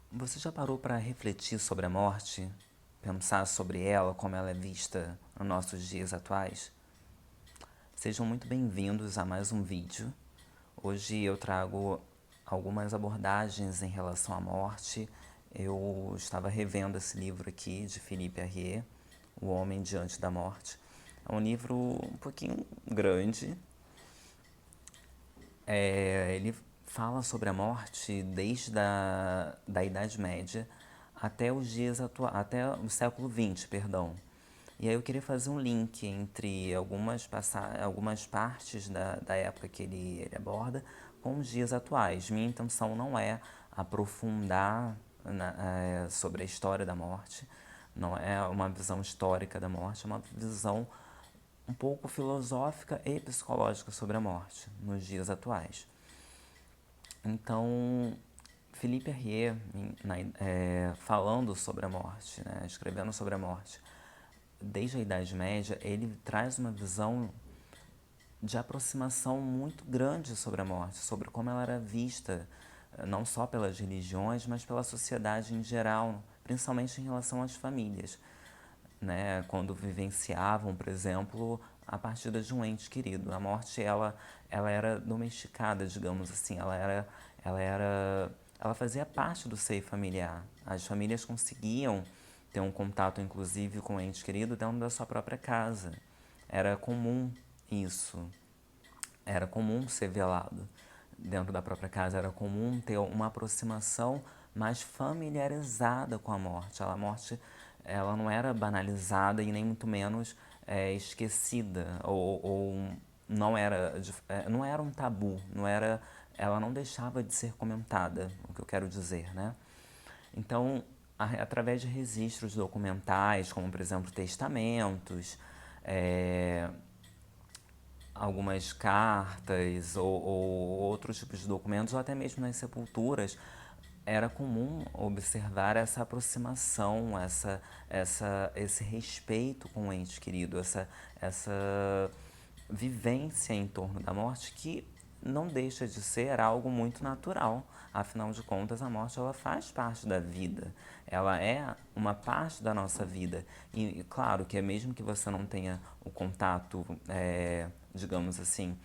Você já parou para refletir sobre a morte? Pensar sobre ela, como ela é vista nos nossos dias atuais? Sejam muito bem-vindos a mais um vídeo. Hoje eu trago algumas abordagens em relação à morte. Eu estava revendo esse livro aqui de Philippe Arrier, O Homem Diante da Morte. É um livro um pouquinho grande. Ele fala sobre a morte desde da Idade Média até os dias até o século XX, perdão. E aí eu queria fazer um link entre algumas partes da época que ele aborda com os dias atuais. Minha intenção não é aprofundar sobre a história da morte, não é uma visão histórica da morte, é uma visão um pouco filosófica e psicológica sobre a morte nos dias atuais. Então, Philippe Arrier, falando sobre a morte, né, escrevendo sobre a morte, desde a Idade Média, ele traz uma visão de aproximação muito grande sobre a morte, sobre como ela era vista, não só pelas religiões, mas pela sociedade em geral, principalmente em relação às famílias, né? Quando vivenciavam, por exemplo, a partida de um ente querido. A morte, ela era domesticada, digamos assim, ela fazia parte do seio familiar. As famílias conseguiam ter um contato, inclusive, com o ente querido dentro da sua própria casa. Era comum isso. Era comum ser velado dentro da própria casa. Era comum ter uma aproximação mais familiarizada com a morte. A morte, ela não era banalizada e nem muito menos esquecida ou não era um tabu, ela não deixava de ser comentada, o que eu quero dizer, né? Então, através de registros documentais, como por exemplo testamentos, é, algumas cartas ou outros tipos de documentos, ou até mesmo nas sepulturas, era comum observar essa aproximação, esse respeito com o ente querido, essa vivência em torno da morte que não deixa de ser algo muito natural. Afinal de contas, a morte ela faz parte da vida. Ela é uma parte da nossa vida. E claro que é mesmo que você não tenha o contato, digamos assim,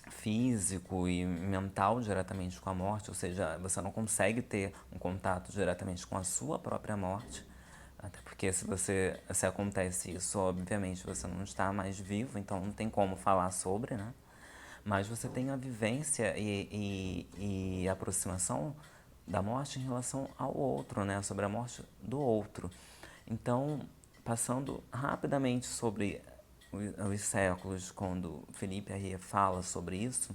físico e mental diretamente com a morte, ou seja, você não consegue ter um contato diretamente com a sua própria morte, até porque se acontece isso, obviamente você não está mais vivo, então não tem como falar sobre, né? Mas você tem a vivência e a aproximação da morte em relação ao outro, né? Sobre a morte do outro. Então, passando rapidamente sobre os séculos, quando Felipe Arrier fala sobre isso,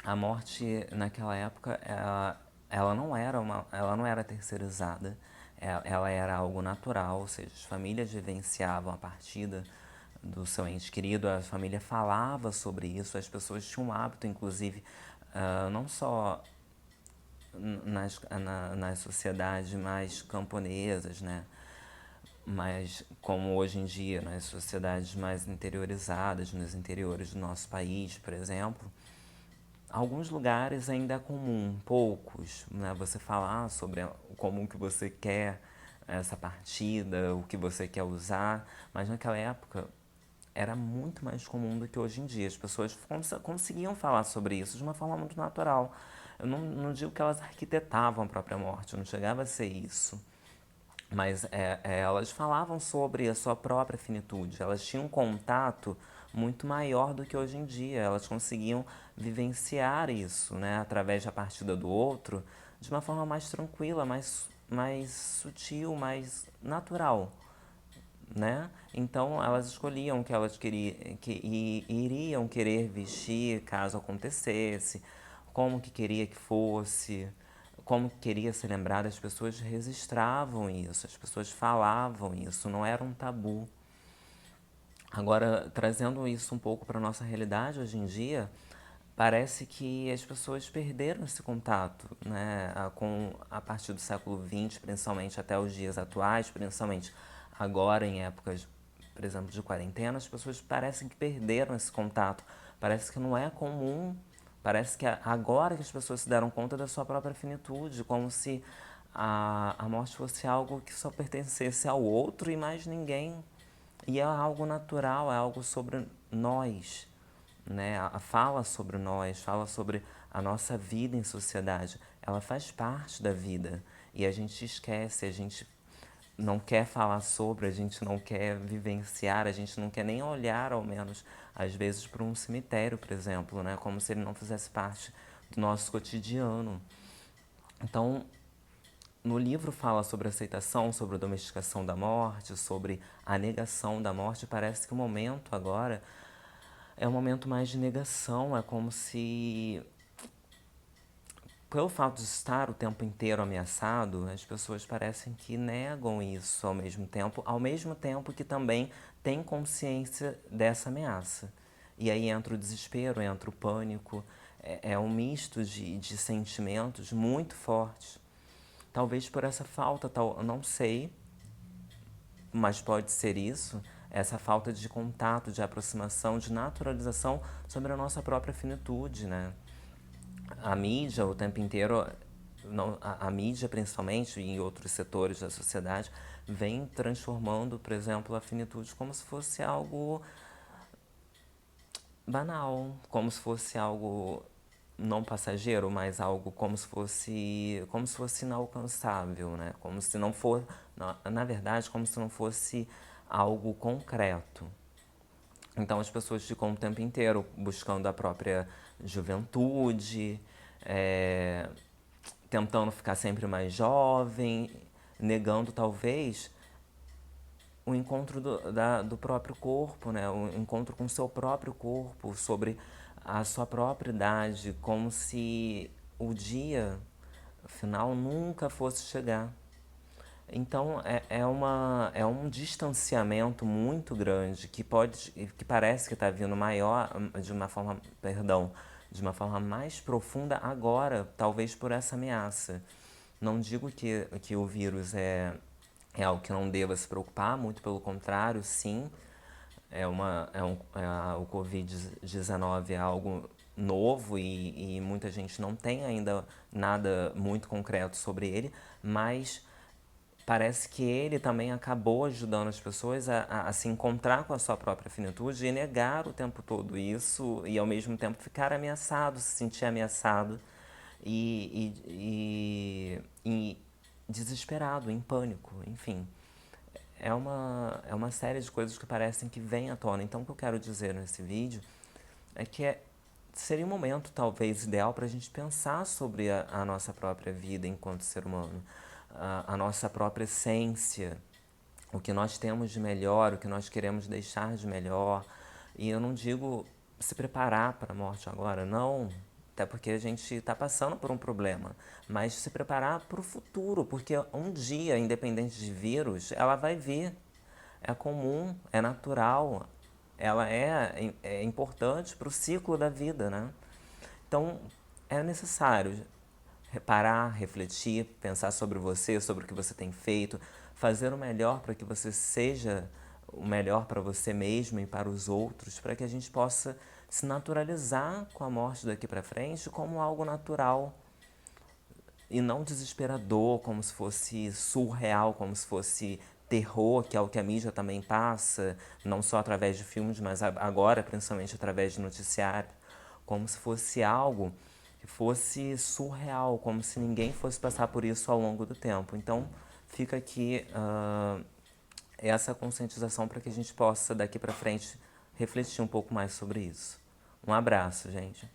a morte naquela época ela não era terceirizada, ela era algo natural, ou seja, as famílias vivenciavam a partida do seu ente querido, a família falava sobre isso, as pessoas tinham um hábito, inclusive, não só nas sociedades mais camponesas, né? Mas como hoje em dia, nas sociedades mais interiorizadas, nos interiores do nosso país, por exemplo, alguns lugares ainda é comum, poucos, né? Você falar sobre como que você quer essa partida, o que você quer usar, mas naquela época era muito mais comum do que hoje em dia. As pessoas conseguiam falar sobre isso de uma forma muito natural. Eu não digo que elas arquitetavam a própria morte, não chegava a ser isso. Mas elas falavam sobre a sua própria finitude, elas tinham um contato muito maior do que hoje em dia, elas conseguiam vivenciar isso, né, através da partida do outro, de uma forma mais tranquila, mais sutil, mais natural, né? Então elas escolhiam o que elas iriam querer vestir caso acontecesse, como que queria que fosse, como que queria ser lembrada. As pessoas registravam isso, as pessoas falavam isso, não era um tabu. Agora, trazendo isso um pouco para a nossa realidade hoje em dia, parece que as pessoas perderam esse contato, né, a partir do século XX, principalmente até os dias atuais, principalmente agora em épocas, por exemplo, de quarentena, as pessoas parecem que perderam esse contato. Parece que não é comum Parece que agora que as pessoas se deram conta da sua própria finitude, como se a morte fosse algo que só pertencesse ao outro e mais ninguém. E é algo natural, é algo sobre nós, né? Fala sobre nós, fala sobre a nossa vida em sociedade. Ela faz parte da vida e a gente esquece, a gente não quer falar sobre, a gente não quer vivenciar, a gente não quer nem olhar, ao menos, às vezes, para um cemitério, por exemplo, né? Como se ele não fizesse parte do nosso cotidiano. Então, no livro fala sobre aceitação, sobre a domesticação da morte, sobre a negação da morte. Parece que o momento agora é um momento mais de negação, é como se, pelo fato de estar o tempo inteiro ameaçado, as pessoas parecem que negam isso ao mesmo tempo que também têm consciência dessa ameaça. E aí entra o desespero, entra o pânico, é um misto de sentimentos muito fortes. Talvez por essa falta, eu não sei, mas pode ser isso, essa falta de contato, de aproximação, de naturalização sobre a nossa própria finitude, né? A mídia, o tempo inteiro, não, a mídia principalmente, e em outros setores da sociedade, vem transformando, por exemplo, a finitude como se fosse algo banal, como se fosse algo não passageiro, mas algo como se fosse inalcançável, né? Como se não for, na verdade, como se não fosse algo concreto. Então as pessoas ficam o tempo inteiro buscando a própria juventude, é, tentando ficar sempre mais jovem, negando talvez o encontro do próprio corpo, né? O encontro com o seu próprio corpo, sobre a sua própria idade, como se o dia final nunca fosse chegar. Então é um distanciamento muito grande que parece que está vindo maior de uma forma, perdão, de uma forma mais profunda agora, talvez por essa ameaça. Não digo que o vírus é algo que não deva se preocupar, muito pelo contrário, sim. O Covid-19 é algo novo e muita gente não tem ainda nada muito concreto sobre ele, mas parece que ele também acabou ajudando as pessoas a se encontrar com a sua própria finitude e negar o tempo todo isso e ao mesmo tempo ficar ameaçado, se sentir ameaçado e desesperado, em pânico, enfim. É uma série de coisas que parecem que vêm à tona. Então, o que eu quero dizer nesse vídeo é que seria um momento, talvez, ideal para a gente pensar sobre a nossa própria vida enquanto ser humano, a nossa própria essência, o que nós temos de melhor, o que nós queremos deixar de melhor. E eu não digo se preparar para a morte agora, não, até porque a gente está passando por um problema, mas se preparar para o futuro, porque um dia, independente de vírus, ela vai vir. É comum, é natural, ela é importante para o ciclo da vida, né? Então, é necessário parar, refletir, pensar sobre você, sobre o que você tem feito, fazer o melhor para que você seja o melhor para você mesmo e para os outros, para que a gente possa se naturalizar com a morte daqui para frente como algo natural e não desesperador, como se fosse surreal, como se fosse terror, que é o que a mídia também passa, não só através de filmes, mas agora principalmente através de noticiário, como se fosse algo que fosse surreal, como se ninguém fosse passar por isso ao longo do tempo. Então fica aqui essa conscientização para que a gente possa daqui para frente refletir um pouco mais sobre isso. Um abraço, gente.